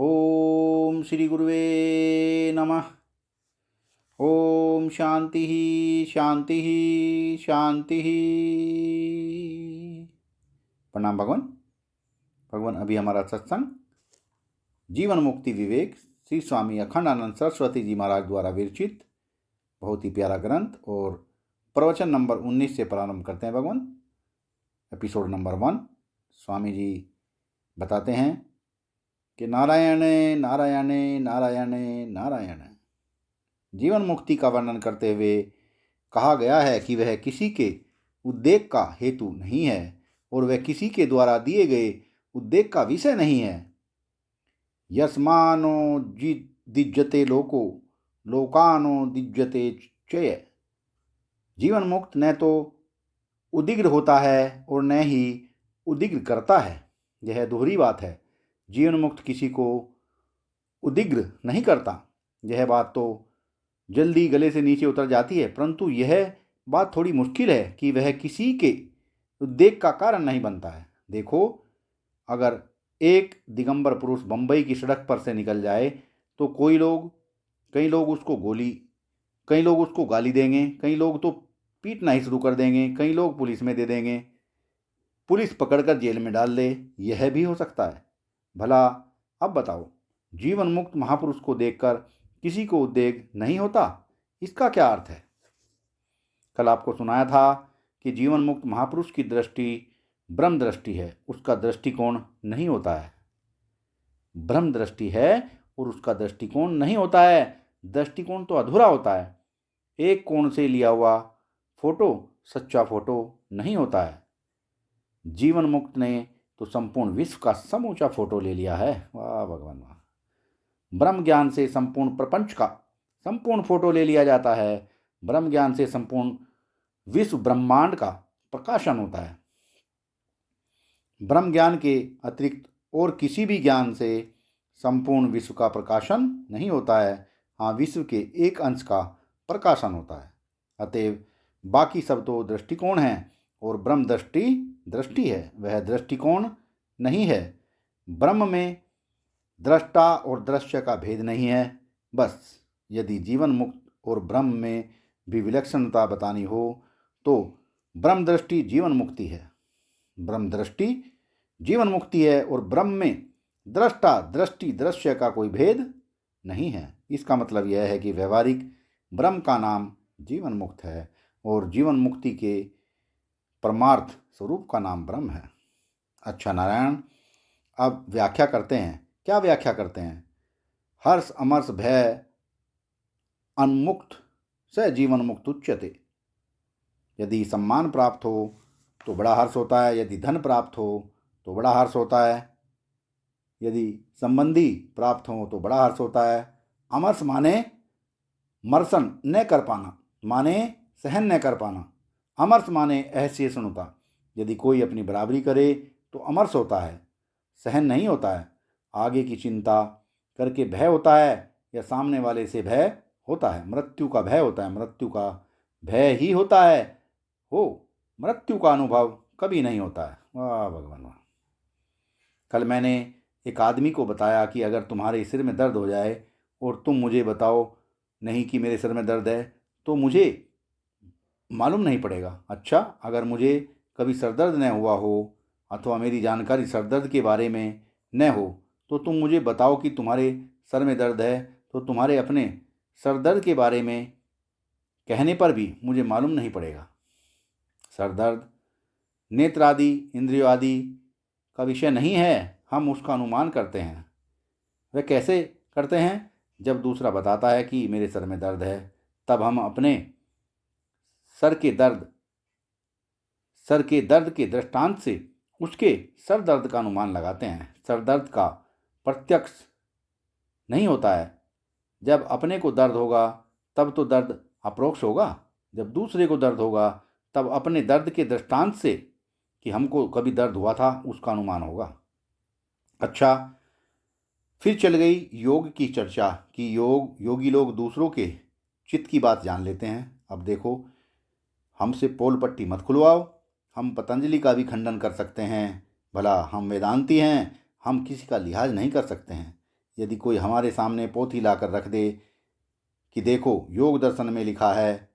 ओम श्री गुरुवे नमः। ओम शांति शांति शांति। प्रणाम भगवान। भगवान, अभी हमारा सत्संग जीवन मुक्ति विवेक श्री स्वामी अखंडानंद सरस्वती जी महाराज द्वारा विरचित बहुत ही प्यारा ग्रंथ और प्रवचन नंबर 19 से प्रारंभ करते हैं भगवान। Episode number 1। स्वामी जी बताते हैं कि नारायण नारायण नारायण नारायण। जीवन मुक्ति का वर्णन करते हुए कहा गया है कि वह किसी के उद्देक का हेतु नहीं है और वह किसी के द्वारा दिए गए उद्देक का विषय नहीं है। यस्मानो दिज्यते लोको लोकानो दिज्यते चय। जीवन मुक्त न तो उदिग्र होता है और न ही उदिग्र करता है। यह दोहरी बात है। जीवन मुक्त किसी को उदिग्र नहीं करता। यह बात तो जल्दी गले से नीचे उतर जाती है, परंतु यह बात थोड़ी मुश्किल है कि वह किसी के उद्देक का कारण नहीं बनता है। देखो, अगर एक दिगंबर पुरुष बंबई की सड़क पर से निकल जाए तो कई लोग उसको गाली देंगे, कई लोग तो पीटना ही शुरू कर देंगे, कई लोग पुलिस में दे देंगे, पुलिस पकड़कर जेल में डाल दे। यह भी हो सकता है। भला अब बताओ, जीवन मुक्त महापुरुष को देखकर किसी को उद्वेग नहीं होता? इसका क्या अर्थ है? कल आपको सुनाया था कि जीवन मुक्त महापुरुष की दृष्टि ब्रह्म दृष्टि है, उसका दृष्टिकोण नहीं होता है। ब्रह्म दृष्टि है और उसका दृष्टिकोण नहीं होता है। दृष्टिकोण तो अधूरा होता है। एक कोण से लिया हुआ फोटो सच्चा फोटो नहीं होता है। जीवन मुक्त ने तो संपूर्ण विश्व का समूचा फोटो ले लिया है। वाह भगवान वाह। ब्रह्म ज्ञान से संपूर्ण प्रपंच का संपूर्ण फोटो ले लिया जाता है। ब्रह्म ज्ञान से संपूर्ण विश्व ब्रह्मांड का प्रकाशन होता है। ब्रह्म ज्ञान के अतिरिक्त और किसी भी ज्ञान से संपूर्ण विश्व का प्रकाशन नहीं होता है। हाँ, विश्व के एक अंश का प्रकाशन होता है। अतएव बाकी सब तो दृष्टिकोण हैं और ब्रह्म दृष्टि है, वह दृष्टिकोण नहीं है। ब्रह्म में दृष्टा और दृश्य का भेद नहीं है। बस यदि जीवन मुक्त और ब्रह्म में भी विलक्षणता बतानी हो तो ब्रह्म दृष्टि जीवन मुक्ति है। ब्रह्म दृष्टि जीवन मुक्ति है और ब्रह्म में दृष्टा दृष्टि दृश्य का कोई भेद नहीं है। इसका मतलब यह है कि व्यवहारिक ब्रह्म का नाम जीवन मुक्त है और जीवन मुक्ति के परमार्थ स्वरूप का नाम ब्रह्म है। अच्छा नारायण, अब व्याख्या करते हैं। क्या व्याख्या करते हैं? हर्ष अमर्ष भय अनमुक्त स जीवन मुक्त उच्यते। यदि सम्मान प्राप्त हो तो बड़ा हर्ष होता है, यदि धन प्राप्त हो तो बड़ा हर्ष होता है, यदि संबंधी प्राप्त हो तो बड़ा हर्ष होता है। अमर्ष माने मर्शन न कर पाना, माने सहन न कर पाना। अमर्ष माने असहिष्णुता। यदि कोई अपनी बराबरी करे तो अमर्ष होता है, सहन नहीं होता है। आगे की चिंता करके भय होता है या सामने वाले से भय होता है। मृत्यु का भय होता है, मृत्यु का भय ही होता है। मृत्यु का अनुभव कभी नहीं होता है। वाह भगवान वाह। कल मैंने एक आदमी को बताया कि अगर तुम्हारे सिर में दर्द हो जाए और तुम मुझे बताओ नहीं कि मेरे सिर में दर्द है, तो मुझे मालूम नहीं पड़ेगा। अच्छा, अगर मुझे कभी सरदर्द न हुआ हो अथवा मेरी जानकारी सरदर्द के बारे में न हो तो तुम मुझे बताओ कि तुम्हारे सर में दर्द है, तो तुम्हारे अपने सरदर्द के बारे में कहने पर भी मुझे मालूम नहीं पड़ेगा। सरदर्द नेत्र आदि इंद्रियों आदि का विषय नहीं है, हम उसका अनुमान करते हैं। वह कैसे करते हैं? जब दूसरा बताता है कि मेरे सर में दर्द है, तब हम अपने सर के दर्द के दृष्टांत से उसके सर दर्द का अनुमान लगाते हैं। सर दर्द का प्रत्यक्ष नहीं होता है। जब अपने को दर्द होगा तब तो दर्द अप्रोक्ष होगा, जब दूसरे को दर्द होगा तब अपने दर्द के दृष्टांत से कि हमको कभी दर्द हुआ था उसका अनुमान होगा। अच्छा, फिर चल गई योग की चर्चा कि योगी लोग दूसरों के चित्त की बात जान लेते हैं। अब देखो, हमसे पोल पट्टी मत खुलवाओ। हम पतंजलि का भी खंडन कर सकते हैं, भला हम वेदांती हैं, हम किसी का लिहाज नहीं कर सकते हैं। यदि कोई हमारे सामने पोथी लाकर रख दे कि देखो योग दर्शन में लिखा है,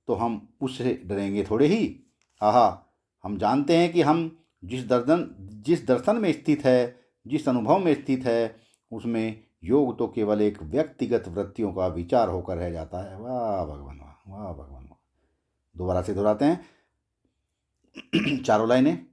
तो हम उससे डरेंगे थोड़े ही। आहा, हम जानते हैं कि हम जिस दर्शन में स्थित है, जिस अनुभव में स्थित है, उसमें योग तो केवल एक व्यक्तिगत वृत्तियों का विचार होकर रह जाता है। वाह भगवान वाह, वाह भगवान वाह। दोबारा से दोहराते हैं चारों लाइनें।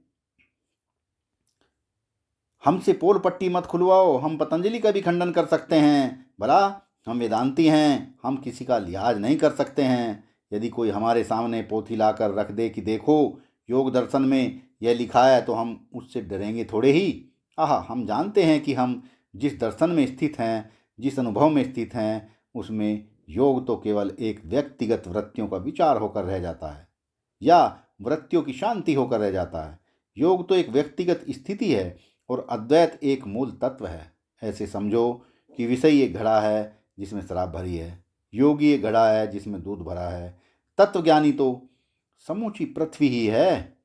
हमसे पोल पट्टी मत खुलवाओ, हम पतंजलि का भी खंडन कर सकते हैं। भला हम वेदांती हैं, हम किसी का लिहाज नहीं कर सकते हैं। यदि कोई हमारे सामने पोथी लाकर रख दे कि देखो योग दर्शन में यह लिखा है, तो हम उससे डरेंगे थोड़े ही। आहा, हम जानते हैं कि हम जिस दर्शन में स्थित हैं, जिस अनुभव में स्थित हैं, उसमें योग तो केवल एक व्यक्तिगत वृत्तियों का विचार होकर रह जाता है, या वृत्तियों की शांति होकर रह जाता है। योग तो एक व्यक्तिगत स्थिति है और अद्वैत एक मूल तत्व है। ऐसे समझो कि विषय एक घड़ा है जिसमें शराब भरी है, योगी एक घड़ा है जिसमें दूध भरा है, तत्वज्ञानी तो समूची पृथ्वी ही है।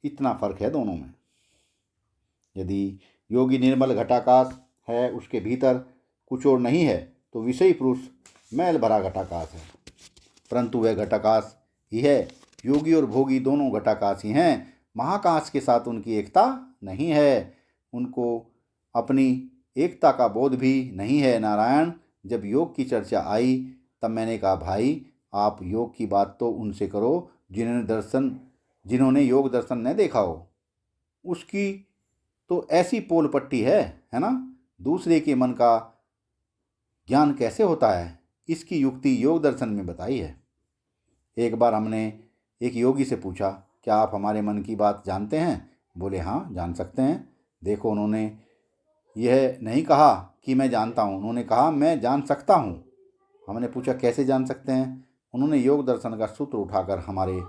इतना फर्क है दोनों में। यदि योगी निर्मल घटाकाश है, उसके भीतर कुछ और नहीं है, तो विषयी पुरुष मैल भरा घटाकाश है, परंतु वह घटाकाश ही है। योगी और भोगी दोनों घटाकाश ही हैं। महाकाश के साथ उनकी एकता नहीं है, उनको अपनी एकता का बोध भी नहीं है। नारायण, जब योग की चर्चा आई तब मैंने कहा, भाई आप योग की बात तो उनसे करो जिन्होंने योग दर्शन न देखा हो। उसकी तो ऐसी पोल पट्टी है ना। दूसरे के मन का ज्ञान कैसे होता है, इसकी युक्ति योग दर्शन में बताई है। एक बार हमने एक योगी से पूछा, क्या आप हमारे मन की बात जानते हैं? बोले हाँ, जान सकते हैं। देखो, उन्होंने यह नहीं कहा कि मैं जानता हूँ, उन्होंने कहा मैं जान सकता हूँ। हमने पूछा कैसे जान सकते हैं? उन्होंने योग दर्शन का सूत्र उठाकर हमारे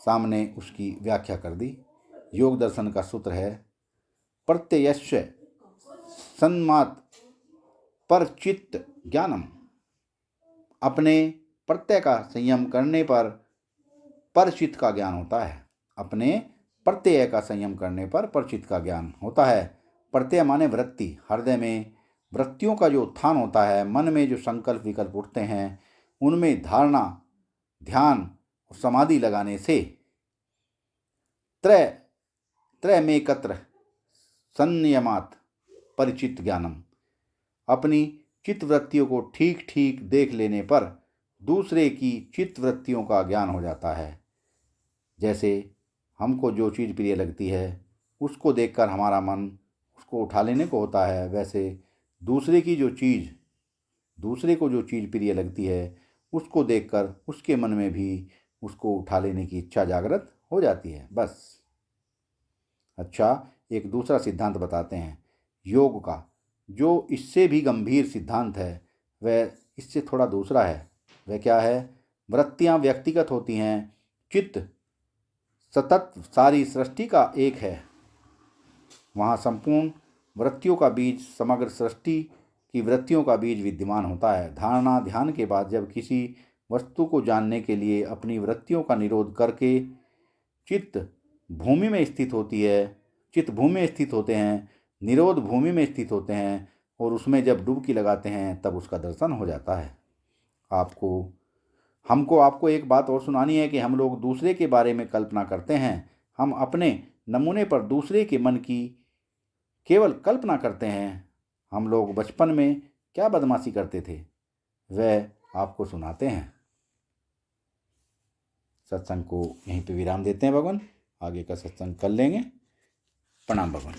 सामने उसकी व्याख्या कर दी। योग दर्शन का सूत्र है प्रत्ययश्च सन्मात् परचित्त ज्ञानम। अपने प्रत्यय का संयम करने पर परचित्त का ज्ञान होता है। अपने प्रत्यय का संयम करने पर परचित्त का ज्ञान होता है। प्रत्यय माने वृत्ति। हृदय में वृत्तियों का जो उत्थान होता है, मन में जो संकल्प विकल्प उठते हैं, उनमें धारणा, ध्यान और समाधि लगाने से त्रयमेकत्र संयमात् परिचित ज्ञानम। अपनी चित्त वृत्तियों को ठीक ठीक देख लेने पर दूसरे की चित्त वृत्तियों का ज्ञान हो जाता है। जैसे हमको जो चीज़ प्रिय लगती है, उसको देखकर हमारा मन उसको उठा लेने को होता है, वैसे दूसरे को जो चीज़ प्रिय लगती है, उसको देखकर उसके मन में भी उसको उठा लेने की इच्छा जागृत हो जाती है। बस। अच्छा, एक दूसरा सिद्धांत बताते हैं योग का, जो इससे भी गंभीर सिद्धांत है, वह इससे थोड़ा दूसरा है। वह क्या है? वृत्तियाँ व्यक्तिगत होती हैं, चित्त सतत सारी सृष्टि का एक है। वहाँ संपूर्ण वृत्तियों का बीज, समग्र सृष्टि की वृत्तियों का बीज विद्यमान होता है। धारणा ध्यान के बाद जब किसी वस्तु को जानने के लिए अपनी वृत्तियों का निरोध करके चित्त भूमि में स्थित होते हैं, निरोध भूमि में स्थित होते हैं, और उसमें जब डुबकी लगाते हैं तब उसका दर्शन हो जाता है। आपको एक बात और सुनानी है कि हम लोग दूसरे के बारे में कल्पना करते हैं। हम अपने नमूने पर दूसरे के मन की केवल कल्पना करते हैं। हम लोग बचपन में क्या बदमाशी करते थे, वह आपको सुनाते हैं। सत्संग को यहीं पे विराम देते हैं भगवान। आगे का सत्संग कर लेंगे। प्रणाम भगवान।